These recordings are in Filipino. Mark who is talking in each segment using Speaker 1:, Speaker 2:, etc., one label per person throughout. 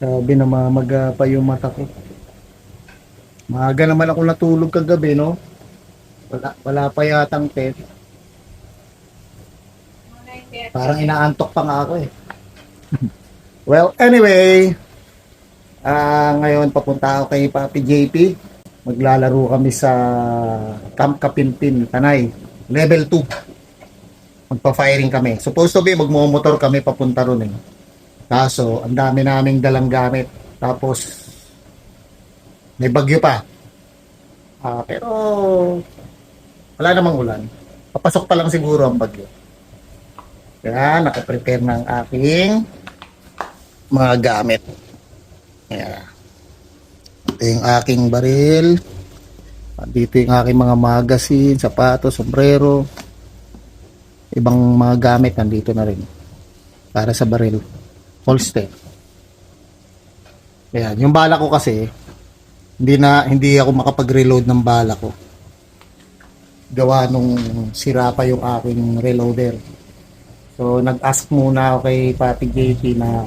Speaker 1: Sabi na mamaga pa yung mata ko. Maaga naman ako natulog kagabi, no? Wala pa yatang pet. Parang inaantok pa nga ako eh. Well, anyway, ngayon papunta ako kay Papi JP. Maglalaro kami sa Camp Kapinpin, Tanay. Level 2. Magpa-firing kami. Supposed to be, magmumotor kami papunta ron eh. Kaso, ang dami naming dalang gamit. Tapos, may bagyo pa. Pero, wala namang ulan. Papasok pa lang siguro ang bagyo. Kaya, nakaprepare ng aking mga gamit. Ayan. Ito yung aking baril. Dito yung aking mga magazine, sapatos, sombrero. Ibang mga gamit nandito na rin. Para sa baril. Holster. Ayan. Yung bala ko kasi, hindi ako makapag-reload ng bala ko. Gawa nung sira pa yung aking reloader. So, nag-ask muna ako kay Papi JP na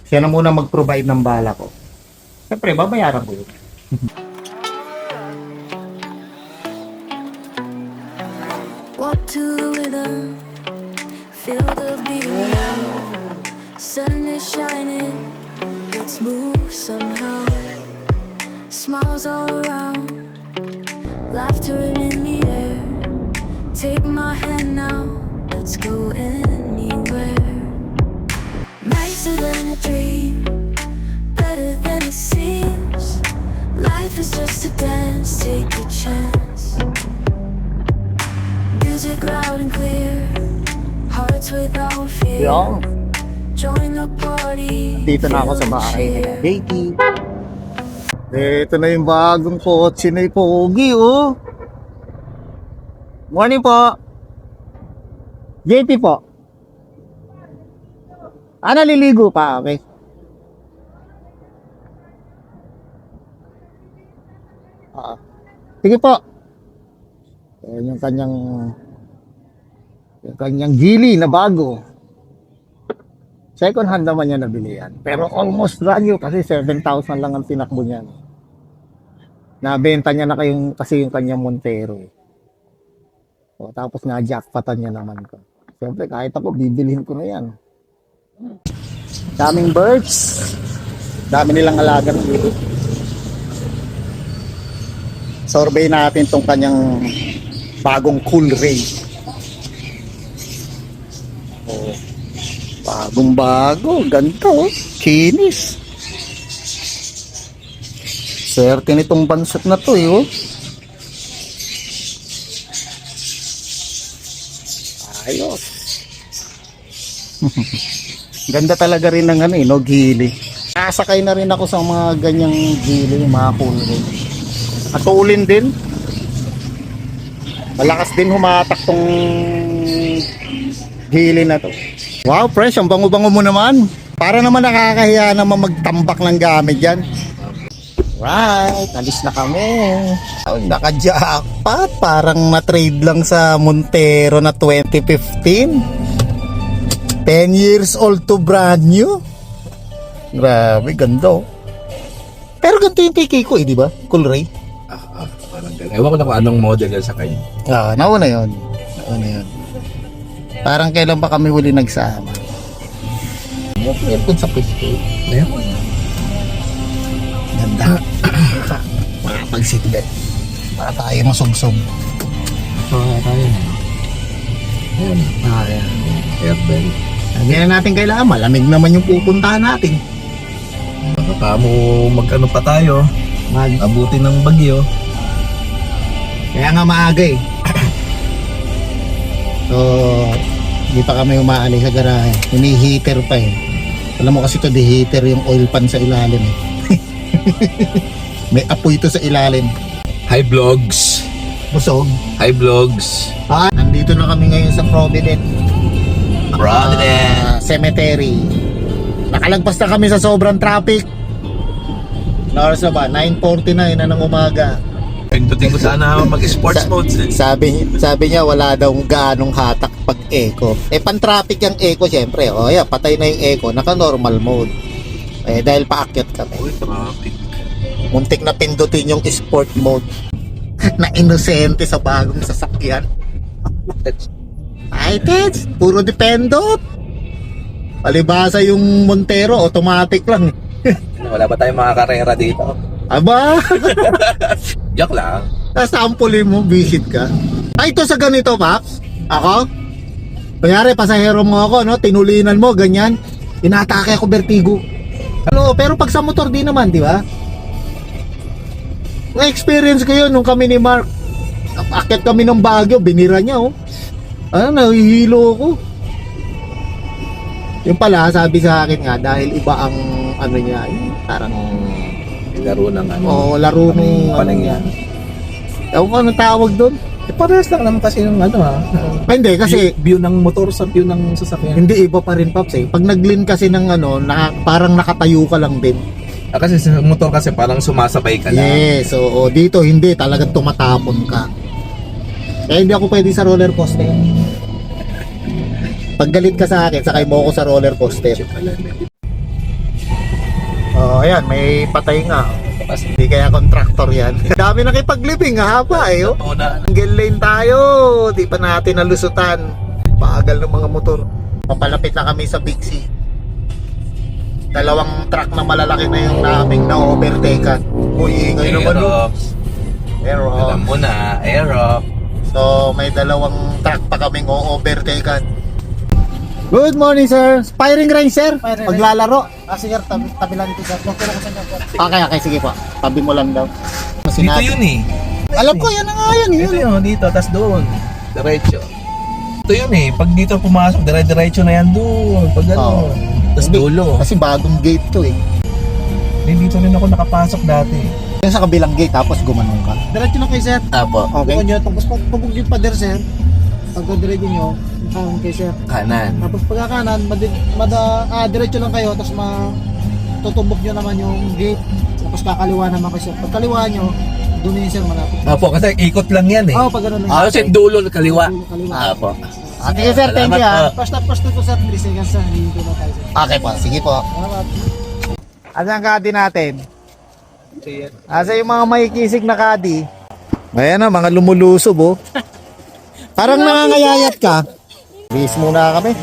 Speaker 1: siya na muna mag-provide ng bala ko. Siyempre, babayaran ko yun.
Speaker 2: Walk to the rhythm, feel the beat. Sun is shining, let's move somehow. Smiles all around, laughter in the air. Take my hand now, let's go anywhere. Nicer than a dream, better than it seems. Life is just a dance, take a chance. Music loud and clear, hearts without fear.
Speaker 1: Yung,
Speaker 2: Join the party.
Speaker 1: dito na ako sa bahay nila JP. Ito na yung bagong kotse na yung Pogi, oh. Morning po. JP po. Naliligo pa, okay. Sige po. Ayan yung kanyang gili na bago. Second hand naman niya nabili yan. Pero almost brand new kasi 7,000 lang ang tinakbo niya. Nabenta niya na kasi yung kanyang Montero. O, tapos na-jackpotan niya naman ko. Siyempre kahit ako, bibilhin ko na yan. Daming birds. Dami nilang alaga ng dito. Survey natin tong kanyang bagong Cool Ray. Oh. Bagong-bago, ganito, kinis. Swerte nitong bansat na to, oh. Ayos. Ganda talaga rin ng no, gili. Nasakay na rin ako sa mga ganyang gili, mga Cool Ray. At tuulin din. Malakas din humatak tong gili na to. Wow, fresh. Ang bango-bango mo naman. Para naman nakakahiya naman magtambak ng gamit yan. Right, alis na kami. Oh, naka-jackpot. Parang na-trade lang sa Montero na 2015. 10 years old to brand new. Grabe, ganda. Pero ganito yung kay ko, di ba? Cool Ray.
Speaker 3: Parang gano'n. Ewan ko na kung anong model yan sa kanya.
Speaker 1: Nauna yun. Parang kailan pa kami huli nagsama. Aircon sa pwesto.
Speaker 3: Ayan.
Speaker 1: Ganda. Makapag-seatbelt. Para tayo masugsog.
Speaker 3: Tayo na. Ayan.
Speaker 1: Ayan.
Speaker 3: Airbag.
Speaker 1: Hindi na natin kailangan. Malamig naman yung pupuntahan natin.
Speaker 3: Baka mo mag-ano pa tayo. Abutin ng bagyo.
Speaker 1: Kaya nga maaga eh. So, hindi pa kami umaalis sa garahe. Hini-heater pa eh. Alam mo kasi ito, di-heater yung oil pan sa ilalim eh. May apoy ito sa ilalim.
Speaker 3: Hi vlogs.
Speaker 1: Busog.
Speaker 3: Hi vlogs.
Speaker 1: Nandito na kami ngayon sa Provident.
Speaker 3: Provident.
Speaker 1: Cemetery. Nakalagpas na kami sa sobrang traffic. Na oras na ba? 9:49 na ng umaga.
Speaker 3: Pindutin ko sana mag-sports mode.
Speaker 1: Sabi niya wala daw ganong hatak pag eco. Pan-traffic yung eco syempre. O yeah, patay na yung eco, naka-normal mode. Eh, dahil paakyat kami.
Speaker 3: Uy, traffic.
Speaker 1: Muntik na pindutin yung sport mode. Na inosente sa bagong sasakyan. Ay, Teds, puro dependot. Palibasa yung Montero, automatic lang.
Speaker 3: Wala ba tayong mga karera dito?
Speaker 1: Aba,
Speaker 3: Joke lang.
Speaker 1: nasampulin mo, visit ka. Ay, ito sa ganito, Paps. Ako? Kunyari, pasahero mo ako, no? Tinulinan mo, ganyan. Inatake ako, vertigo. Ano, pero pag sa motor, di naman, di ba? Na-experience ko yun nung kami ni Mark. Akit kami ng Baguio, binira niya, oh. Ano, nahihilo ako. Yung pala, sabi sa akin nga, dahil iba ang, ano niya, parang,
Speaker 3: Laro ng ano.
Speaker 1: laro nung,
Speaker 3: paningin.
Speaker 1: Ewan ko anong tawag doon.
Speaker 3: Eh, parehas lang naman kasi yung ano
Speaker 1: Hindi, kasi,
Speaker 3: view ng motor sa view ng sasakyan.
Speaker 1: hindi iba pa rin, Paps, eh. Pag nag-lean kasi ng ano, parang nakatayo ka lang din.
Speaker 3: Kasi sa motor kasi parang sumasabay ka lang.
Speaker 1: Yes, so dito hindi, talagang tumatapon ka. Kaya hindi ako pwede sa roller coaster. Pag galit ka sa akin, sakay mo ako sa roller coaster. Oh, ayan, may patay nga. Hindi kaya contractor yan. Dami nakipaglibing, haba eh. Oh. Single lane tayo, di pa natin nalusutan. Pagal ng mga motor. Papalapit na kami sa Big C. Dalawang truck na malalaki na yung naming na-overtaken. Uy, ingay naman yun. Aerox.
Speaker 3: Alam mo na, Aerox.
Speaker 1: So, may dalawang truck pa kaming o-overtaken. Good morning, sir. Firing range, sir. Paglalaro.
Speaker 4: Sige, tabi lang ito sir. Doktor ako sa inyo po.
Speaker 1: Okay, sige po. Tabi mo lang daw.
Speaker 3: Dito yun eh.
Speaker 1: Alam ko, yan na nga yan.
Speaker 3: Ito yun, dito, tas doon. Diretso. Ito yun eh, pag dito pumasok, dire-diretso na yan doon. Pag ano,
Speaker 1: Oo.
Speaker 3: tas
Speaker 1: Hindi,
Speaker 3: dulo.
Speaker 1: Kasi bagong gate to eh.
Speaker 3: Hindi, dito rin ako nakapasok dati.
Speaker 1: Yung sa kabilang gate, tapos gumanong ka.
Speaker 4: Diretso lang kayo sir.
Speaker 3: Apo.
Speaker 1: Okay.
Speaker 4: Bukan nyo, tapos pag yung pader sir, pagka diretso nyo, yung kanan kayo sir.
Speaker 3: Kanan.
Speaker 4: Tapos pagka kanan, diretso lang kayo, tapos tutumbok nyo naman yung gate. Tapos kakaliwa naman kayo sir. Pag kaliwa nyo, doon yun sir malapit.
Speaker 3: Apo, kasi ikot lang yan eh.
Speaker 4: Oo, pag gano'n lang.
Speaker 3: Kasi dulo, kaliwa.
Speaker 4: Kaliwa.
Speaker 3: Apo.
Speaker 1: Sige, sir. Thank you, ah.
Speaker 4: First na po sir, 3 seconds sir. Hindi na tayo sir.
Speaker 1: Okay po. Sige po.
Speaker 4: Salamat.
Speaker 1: Asan ang kadi natin? Asa yung mga makikisig na kadi? Ayan na, mga lumulusob oh. Parang nangangayayat ka. Bihis muna kami.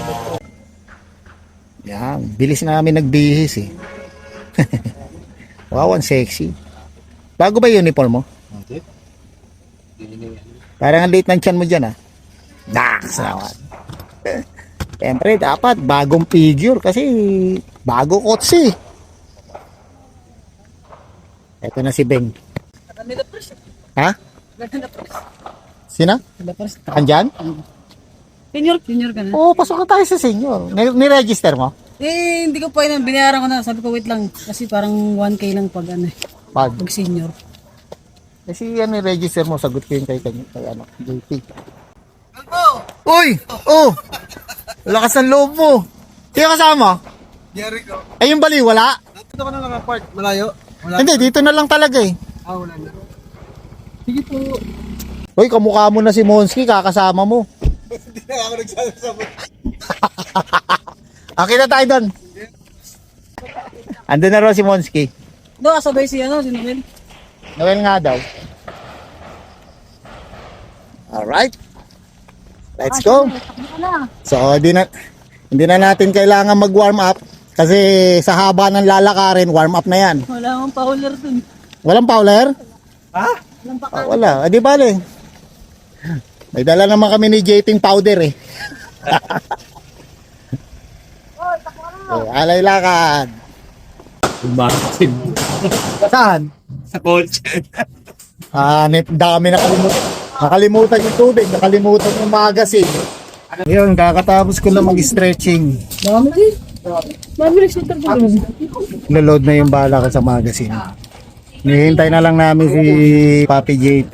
Speaker 1: Yan, bilis na kami nagbihis eh. Wow, ang sexy. Bago ba yung uniform mo? Parang ang liit ng tiyan mo dyan ah. Dax naman. Siyempre dapat bagong figure kasi bago kotse. Ito na si Beng. Ha? Sina? Andyan?
Speaker 5: Senior ka na.
Speaker 1: Oo, pasok na tayo sa senior. Ni-register mo?
Speaker 5: Eh, hindi ko pa yun. Binayaran ko na. Sabi ko, wait lang. Kasi parang 1K lang pag ano,
Speaker 1: Pag.
Speaker 5: pag senior.
Speaker 1: Kasi yan ni-register mo, sagot ko yun kay ano, JP. Uy! Oh! Lakas ng loob mo. Sino kasama?
Speaker 4: Jericho.
Speaker 1: Ay, yung bali, wala?
Speaker 4: Dito ka na lang apart. Malayo.
Speaker 1: Hindi, dito na lang talaga eh.
Speaker 4: Wala na. Sige po.
Speaker 1: Uy, kamukha mo na si Monski, kakasama mo.
Speaker 4: Hindi na ako nagsasabi.
Speaker 1: Okay na tayo doon. Andun na raw si Monski.
Speaker 5: Doon, kasabay si Noel.
Speaker 1: Noel nga daw. Alright. Let's go. So, hindi na natin kailangan mag-warm up kasi sa haba ng lalakarin, warm up na yan.
Speaker 5: Wala akong pauler dun.
Speaker 1: Walang powler?
Speaker 3: Ha?
Speaker 1: Wala. Di bale. May dala naman kami ni JP powder eh. So, alay lakad.
Speaker 3: Umasin.
Speaker 1: Saan?
Speaker 3: Sa kotse.
Speaker 1: Dami nakalimutan yung tubig, nakalimutan yung magazine. Yun, kakatapos ko lang mag-stretching.
Speaker 5: Dami din. Mabilis yung tarpo.
Speaker 1: Load na yung bala ko sa magazine. Nihintay na lang namin si Papi JP.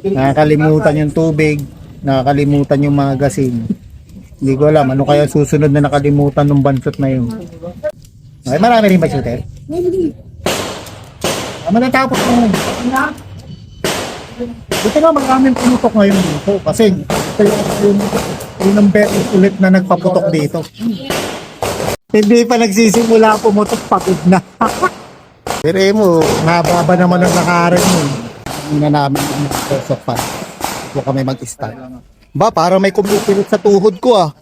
Speaker 1: Nakakalimutan yung tubig, nakakalimutan yung magazine. Hindi ko alam, ano kaya susunod na nakalimutan ng bansot na yun. Okay, marami rin ba shooter? Matatapos mo lang. Buti nga maraming pumutok ngayon dito kasi ito yung number ulit na nagpaputok dito. Hindi pa nagsisimula pumutok, pagod na. Pero mo, nababa naman ang nakarin mo. Hindi na namin yung sa fan. Huwag kami mag-start. Ba, parang may kumupilit sa tuhod ko ah.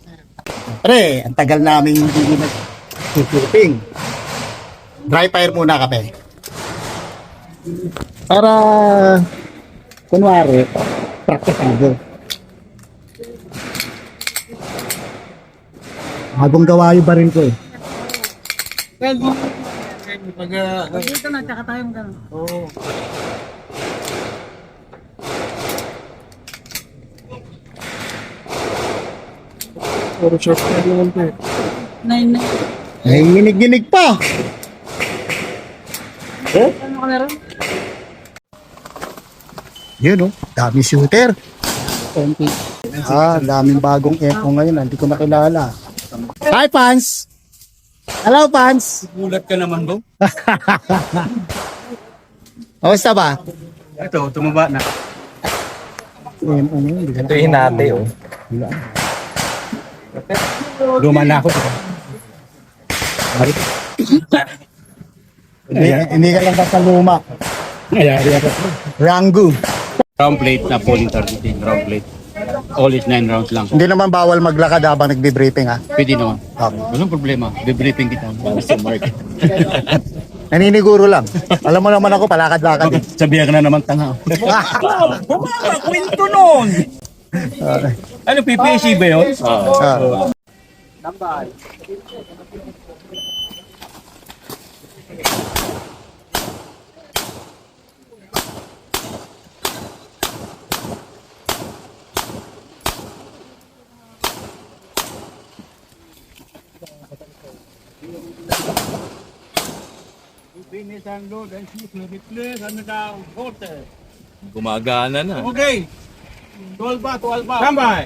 Speaker 1: Pre, ang tagal namin hindi nag-shooting. Dry fire muna kami. Para, kunwari, practice ako. Bagong gawa yung baril ko eh.
Speaker 5: Dito na, tsaka tayo magkano.
Speaker 4: Oo.
Speaker 3: Puro short na naman po.
Speaker 5: 9.
Speaker 1: Ay, ginig-ginig pa.
Speaker 5: Ano ka meron?
Speaker 1: Yun oh, dami shooter. Daming bagong echo ngayon, hindi ko nakilala. Hi, Pans! Hello, Pans!
Speaker 3: Gulat ka naman, bro.
Speaker 1: Kamusta ba?
Speaker 3: Ito, tumaba na.
Speaker 1: Ito
Speaker 3: Ito yung hinati, oh. Luma na ako.
Speaker 1: Hindi ka lang kasaluma.
Speaker 3: Ayari ako.
Speaker 1: Rangu.
Speaker 6: Round plate na polling target, round plate. All is 9 rounds lang.
Speaker 1: Hindi naman bawal maglakad habang nagbe-briefing ha.
Speaker 6: Pwede naman.
Speaker 1: Okay.
Speaker 6: Walang problema. Debriefing kita. Mr. Mark.
Speaker 1: Naniniguro lang. Alam mo naman ako, palakad-lakad eh.
Speaker 6: Sabihan ka na naman tanga.
Speaker 3: Kwento nun! Ano, PPSC ba yun?
Speaker 1: Ah.
Speaker 3: Gumagana na. Okay. 12 ba? Tambay!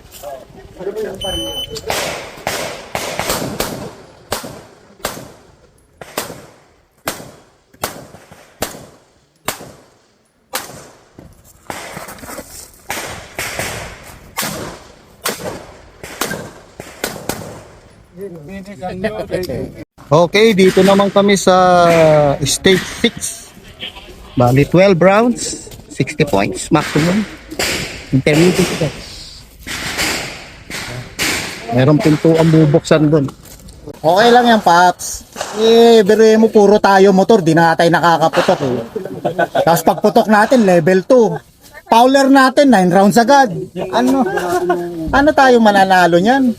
Speaker 1: Okay, dito naman kami sa stage 6. Bali 12 rounds, 60 points maximum. Intermediate guys. Merong pinto ang bubuksan doon. Okay lang yan, Paps. Biro mo puro tayo motor, di na tayo nakakaputok eh. Tapos pagputok natin, level 2. Fowler natin, 9 rounds agad. Ano tayo mananalo niyan?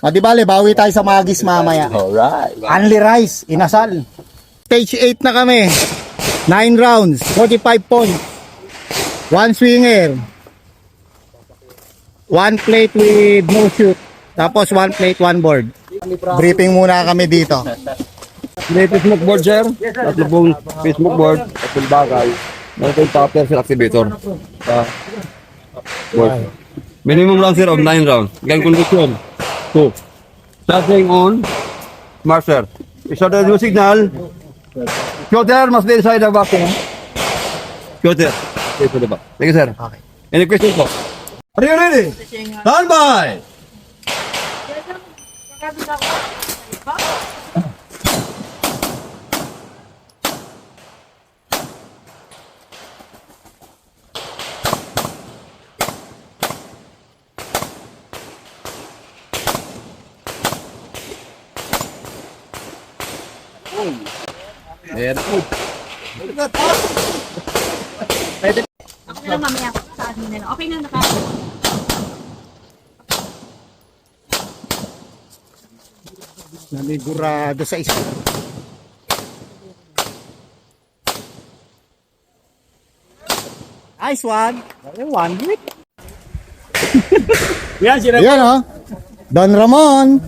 Speaker 1: Di bale, bawi tayo sa Magis mamaya.
Speaker 3: Alright.
Speaker 1: Only rice, inasal. Stage 8 na kami. 9 rounds, 45 points. 1 swinger. 1 plate with no shoot. Tapos 1 plate, 1 board. Briefing muna kami dito.
Speaker 3: May Facebook board, sir. Tatlo pong Facebook board. Tatlong bagay. Meron tayong popper, sir, activator. Board. Minimum round, sir, of 9 rounds. Gang condition. 2. Starting on Marcer. Start the new signal. Shooter must be inside the vacuum. Shooter. Stay to the back. Thank you, sir.
Speaker 1: Okay.
Speaker 3: Any questions po? Are you ready? Stand by! Ayan po.
Speaker 7: Ako na lang mamaya sa admin na lang. Okay na naka.
Speaker 1: Nanigurado sa isa. Nice one. One hit. Yan oh. Don Ramon.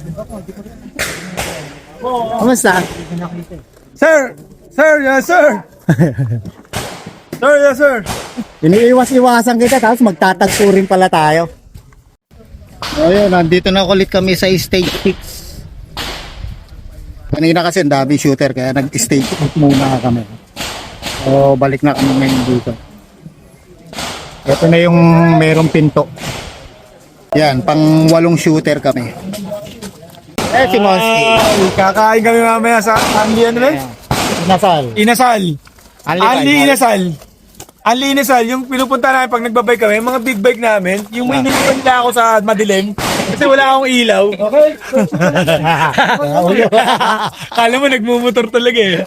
Speaker 1: Kamusta?
Speaker 3: Sir! Sir! Yes, sir! Sir, yes, sir!
Speaker 1: Iniiwas-iwasan kita tapos magtatagpo rin pala tayo. Ayun, nandito na ulit kami sa stage 6. Kanina kasi ang dami shooter kaya nag-stage 6 muna kami. So balik na kami ngayon dito. Ito na yung merong pinto. Yan, pang 8 shooter kami. Eh, si Monski.
Speaker 8: Kakain kami mamaya sa Anli ano rin?
Speaker 1: Nasal.
Speaker 8: Inasal. Anli
Speaker 1: Inasal.
Speaker 8: Inasal. Anli Inasal, yung pinupunta namin pag nagbabike kami, yung mga big bike namin, yung may nilipan nila ako sa madilim, kasi wala akong ilaw. Okay. Kala mo nagmumotor talaga eh.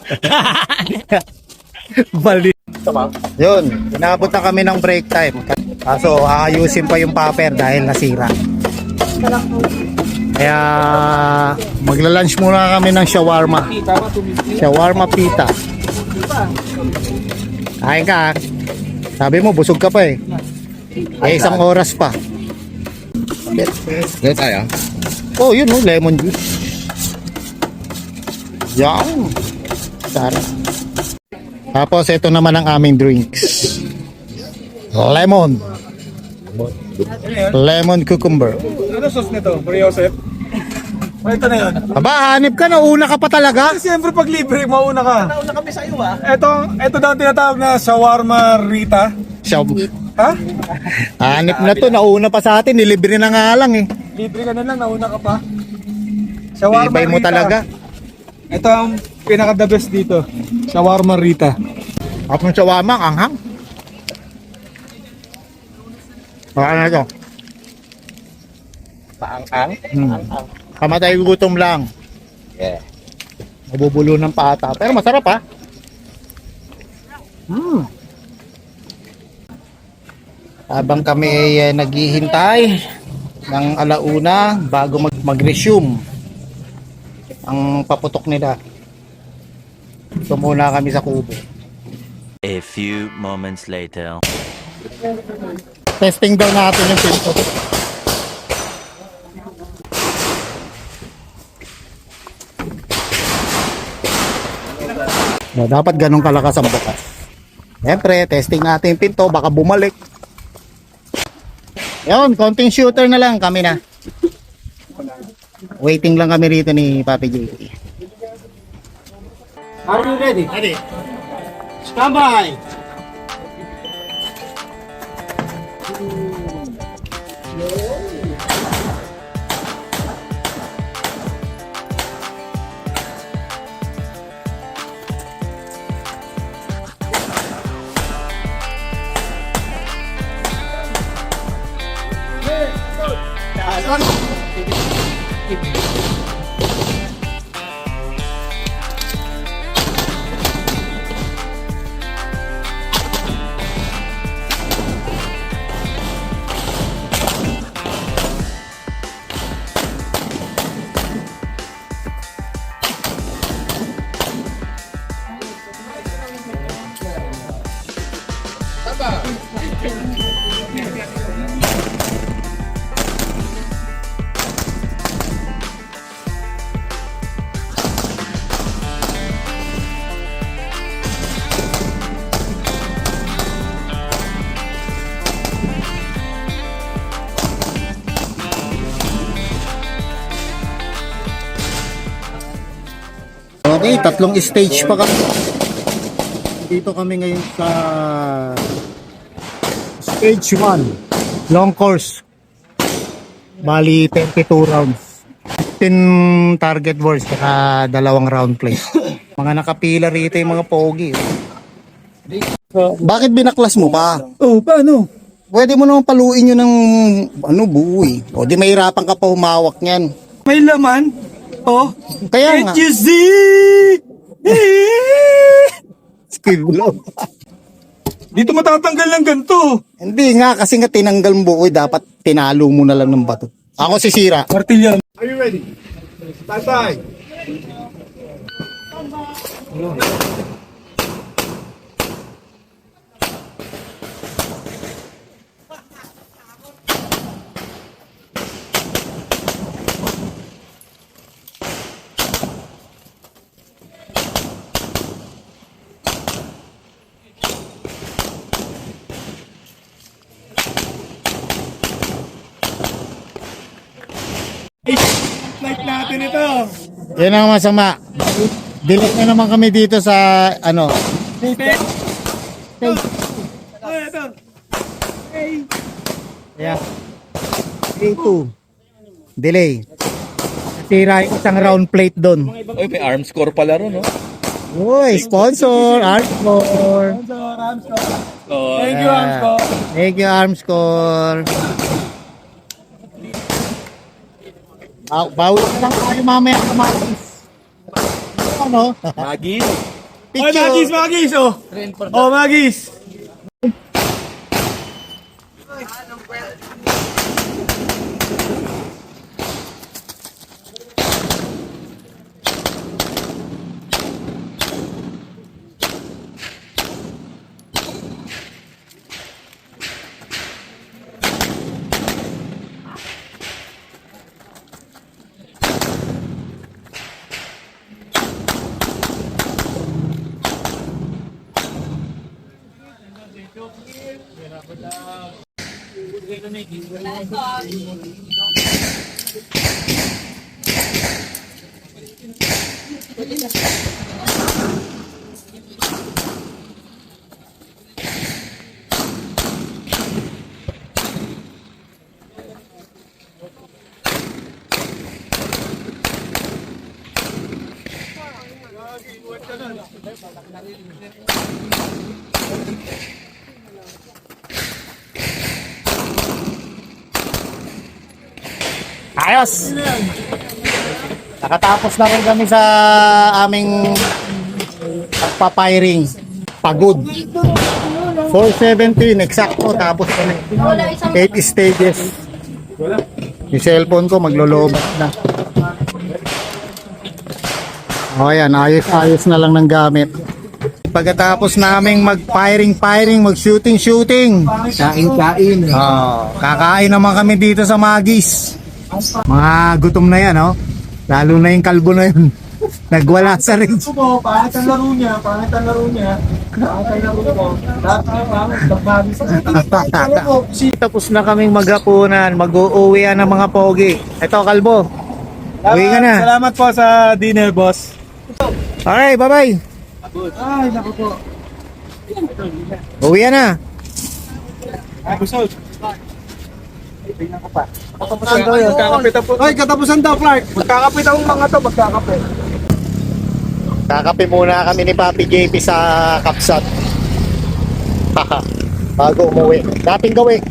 Speaker 8: Bali.
Speaker 1: Yun, inabot na kami ng break time. Kaso, aayusin pa yung paper dahil nasira. Kaya, magla-lunch muna kami ng shawarma. Shawarma pita. Kain ka. Sabi mo, busog ka pa eh. Eh, isang oras pa.
Speaker 3: Dito tayo.
Speaker 1: Oh, yun oh, lemon juice. Yan. Sarap. Tapos, ito naman ang aming drinks. Lemon. Lemon cucumber.
Speaker 8: Ano sauce nito? Briosep? O ito na yun.
Speaker 1: Aba, hanip ka na. Una ka pa talaga.
Speaker 8: Siyempre pag libre, mauna ka. Nauna kami sa iyo Ito daw tinatawag na shawarma Rita.
Speaker 1: Siya,
Speaker 8: Ha?
Speaker 1: hanip na to. Nauna pa sa atin. Nilibre na nga lang eh.
Speaker 8: Libre ka na lang, nauna ka pa. Shawarma
Speaker 1: Ibay mo
Speaker 8: Rita.
Speaker 1: talaga.
Speaker 8: Ito ang pinaka-the best dito. Shawarma Rita.
Speaker 1: Kapag shawarma, anghang. Baka na ito.
Speaker 3: Paang-ang.
Speaker 1: Kamatay gutom lang.
Speaker 3: Yeah.
Speaker 1: Mabubulo ng pata. Pero masarap ha. Habang kami ay naghihintay ng alauna bago mag-resume ang paputok nila. Ito muna kami sa kubo.
Speaker 9: A few moments later.
Speaker 1: Testing daw natin yung pinto. No, dapat ganun kalakas ang bukas. Siyempre, testing natin yung pinto, baka bumalik. Yun, konting shooter na lang kami na. Waiting lang kami rito ni Papi JP.
Speaker 4: Are you ready? Ready. Stand by.
Speaker 1: Okay, tatlong stage pa kami. Dito kami ngayon sa stage 1, long course. Bali 22 rounds. 15 target balls kaya 2 round play. Mga nakapila rito yung mga pogi. Bakit binaklas mo pa?
Speaker 8: Oh, paano?
Speaker 1: Pwede mo naman paluin yun ng buo eh. O di mahirapan ka pa humawak niyan.
Speaker 8: May laman? Oh.
Speaker 1: Kaya nga.
Speaker 8: Can't you see?
Speaker 1: Skiblo.
Speaker 8: Dito matatanggal ng ganito.
Speaker 1: Hindi nga, kasi nga tinanggal mo buo, dapat tinalo mo na lang ng bato. Ako sisira.
Speaker 8: Martilyo. Are you ready? Tatay. Like natin ito.
Speaker 1: Yan ang masama. Delete na naman kami dito sa ano.
Speaker 8: Ito.
Speaker 1: Yeah. 3-2. Delay. Sira yung isang round plate doon.
Speaker 8: Uy, may arm score pala ron, no?
Speaker 1: Uy, sponsor, Armscore.
Speaker 8: Thank you, Amsko.
Speaker 1: Thank you, Armscore. Bawi lang tayo mamaya sa Magis. Ano?
Speaker 8: Magis. Oh,
Speaker 1: Picture.
Speaker 8: Magis, Magis, oh. Oh, Magis.
Speaker 1: Ayos! Nakatapos na rin kami sa aming pagpapiring. Pagod. 417, eksakto. Tapos kami. 8 stages. Yung cellphone ko maglolobat na. O yan, ayos-ayos na lang ng gamit. Pagkatapos naming mag-firing, mag-shooting. Kain. Kakain naman kami dito sa Magis. Mga gutom na yan, no? Lalo na yung kalbo na yun. Nagwala sa rin.
Speaker 8: Pangit ang laro niya.
Speaker 1: Tapos na kaming maghapunan. Mag-uuwi ng mga pogi. Ito, kalbo. Uwi ka na.
Speaker 8: Salamat po sa dinner, boss.
Speaker 1: Alright, bye-bye.
Speaker 8: Ay, naku po.
Speaker 1: Uwi na.
Speaker 8: Busog.
Speaker 1: Katapusan daw yun.
Speaker 8: Ay, katapusan daw, Clark. Magkakape daw mga to, magkakape.
Speaker 1: Kakape muna kami ni Papi JP sa Kapsat. Bago umuwi. Dating gawi.